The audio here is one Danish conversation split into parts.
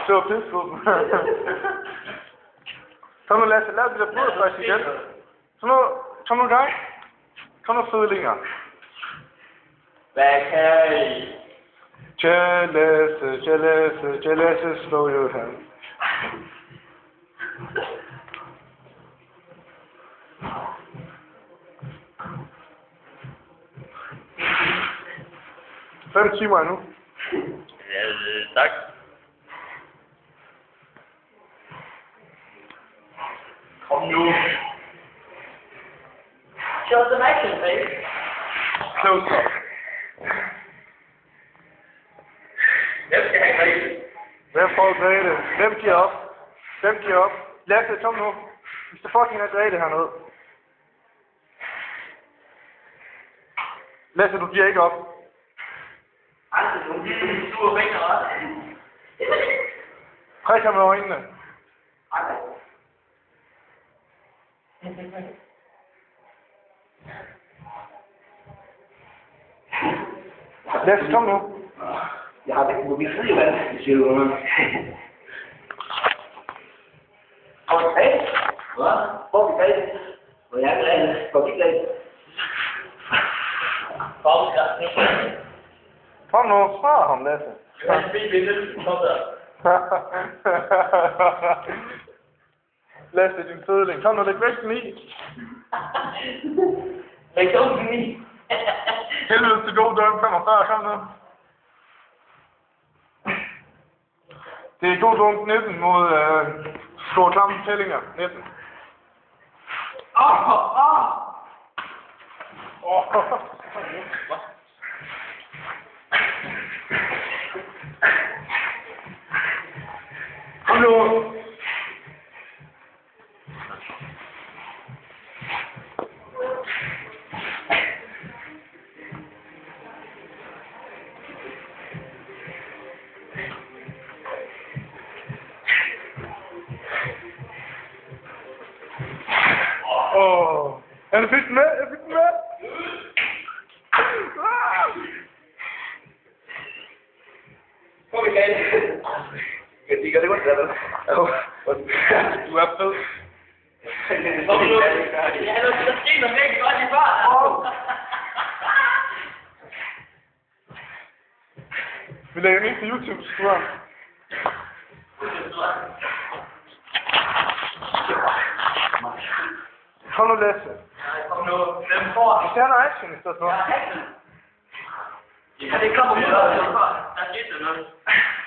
Det var pissegruppen. Kom nu, Lasse, lav det der blodtræk igen. Kom nu i gang. Kom nu, fødlinger. Hvad kan I? Jealous, slå jo her. Fem timer endnu. Ja, tak. Kom nu. Show some action, baby. Close up. Hvem skal have grebet? Hvem får Grete? Hvem giver op? Hvem giver op? Lasse, kom nu. Vi skal fucking have Grete hernede. Lasse, du giver ikke op. Aldrig nogen, de er sure fingre, også. Prik ham med øjnene. Lasse, kom nu. Jeg har ikke mobil fri, hvad? Siger du noget? Okay. Hvad? Hvor er vi glade? Hvor er jeg glad? Hvor er vi glade? Kom nu, svar ham, Lasse. Jeg har en billede, kom der. Lasse, din fødling. Kom nu, læg vægten i. Læg vægten i. Helvede til god døgn 45, kom nu. Det er god dunk 19 mod store klamme tællinger. 19. Kom nu. Jeg fik den med, Kom igen. Jeg gør det godt, der. Du er fed. Kom nu. Ja, der sker noget virkelig godt i fart. Vi lægger den ind til YouTube, så du Kom nu, Lasse. Kom nu. Hvem får Vi ser noget action i stedet for. Ja, det kommer ud af det. Der skete noget.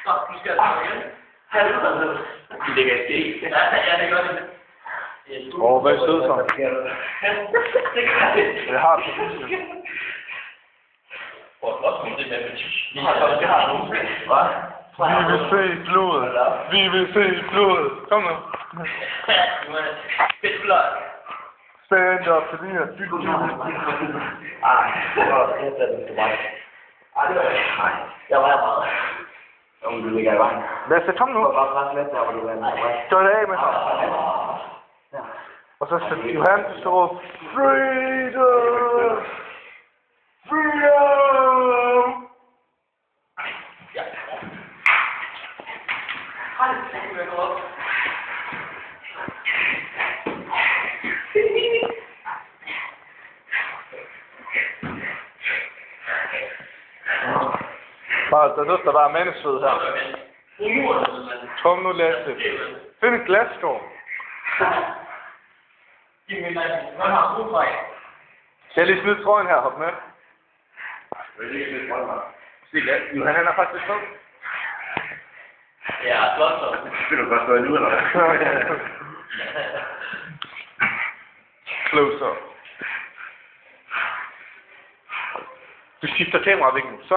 Så, nu skal jeg tage igen. Her er det. De lægger et ske. Ja, det gør det. Hvad er sød så? Det gør det. Jeg har det. Hvor er flot med det med Vi har nogen. Hvad? Vi vil se blodet. Vi vil se blodet. Kom nu. Fedt blot. Stand up til det her. Det var helt det til mig. Det var nej. Jeg var meget. Om du ligger i vejen. Lasse, kom nu. Jeg var bare presse lidt der, hvor du var. Gør det af med ham. Og så skal Johan stå og Freedom! Freedom! Ja. Ej, det kunne jeg gå op. Bare, der bare er mandesved her. Kom nu, Lasse. Find et glasskår. Hvad har du for? Skal jeg lige smide trøjen her, hop med? Johan, han er faktisk med. Ja, flot så. Det vil du godt stå nu, eller hvad? Close up. Du skifter kameravinklen, så.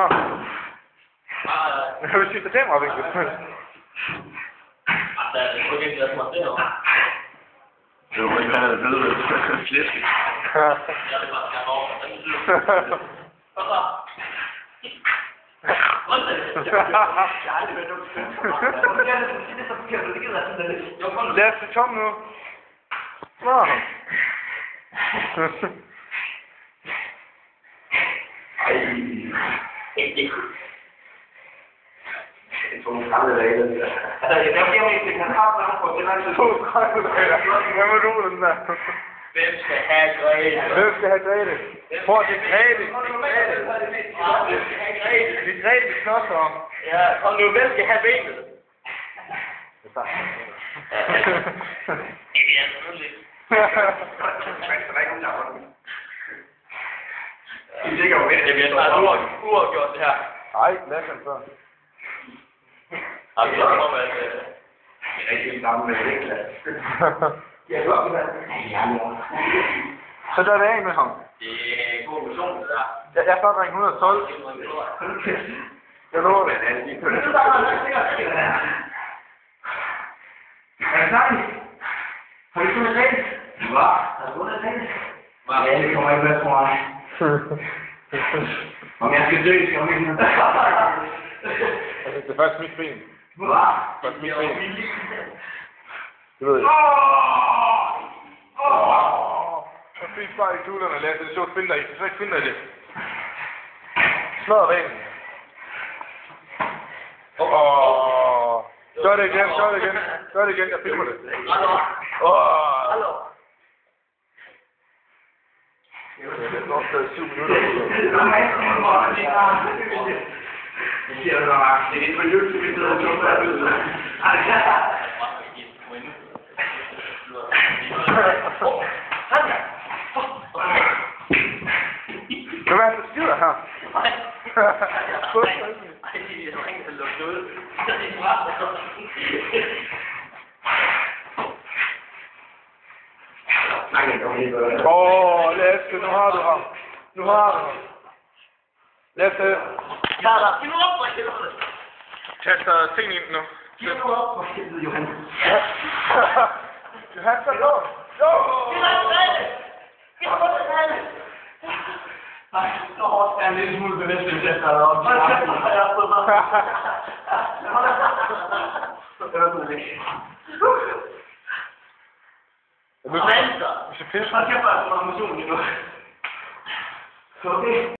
Du skifter kameravinklen. Der er ikke det, der er det her. Det var ikke, han havde blevet flæsket. Jeg vil bare gerne over. Hvad så? Lasse, kom nu. Nå. Ej. Ikke. Det tog 30 dage. Der bliver jo ikke en kamp, når man får det lang tid. 32 dage. Hvad må du den der? Hvem skal have Grete? Hvem skal have Grete? Prøv, det er Grete. Hvem skal have Grete? Det er Grete, vi snosser om. Ja, kom nu, hvem skal have benet? Det er sagt. Det er selvfølgelig. Det bliver snart uafgjort det her. Ej, lad os så. Har vi også om, at... Det er ikke sammen med det, ikke? Så gør det af med ham. Det er en god motion, det der. Jeg får ring 112. Jeg lover det. Er det sandt? Har du fundet det? Hvad? Har du fundet det? Ja, det kommer ikke med for mig. Om jeg skal dø, skal jeg ikke noget. Altså, det er faktisk mit ben. Hvad? Faktisk mit ben. Det ved jeg. Jeg fik bare i kuglerne og lærte det sjovt finde dig i. Så ikke finde dig i det. Smadrer banen. Gør det igen, gør det igen. Gør det igen, jeg filmer det. Hallo. Det er nok stadig 7 minutter. Det siger du nok. Det er lidt for YouTube, vi sidder og tåber ud. Hvad er det, der skider her? Ej, det er ikke så lukket ud. Lasse, nu har du ham. Nu har du ham. Lasse. Ja, der. Giv nu op, for helvede. Kaster ting ind nu. Giv nu op, for helvede, Johan. Johan, så gå. Jo! Giv nu op, Giv nu op, Nej, så hårdt er en lille smule bevidst, hvis jeg starter op. Hold kæft, hvor har jeg fået mig. Det var sådan lidt. Nu skal jeg pisse. Hold kæft, hvor er der motion lige nu. Så okay.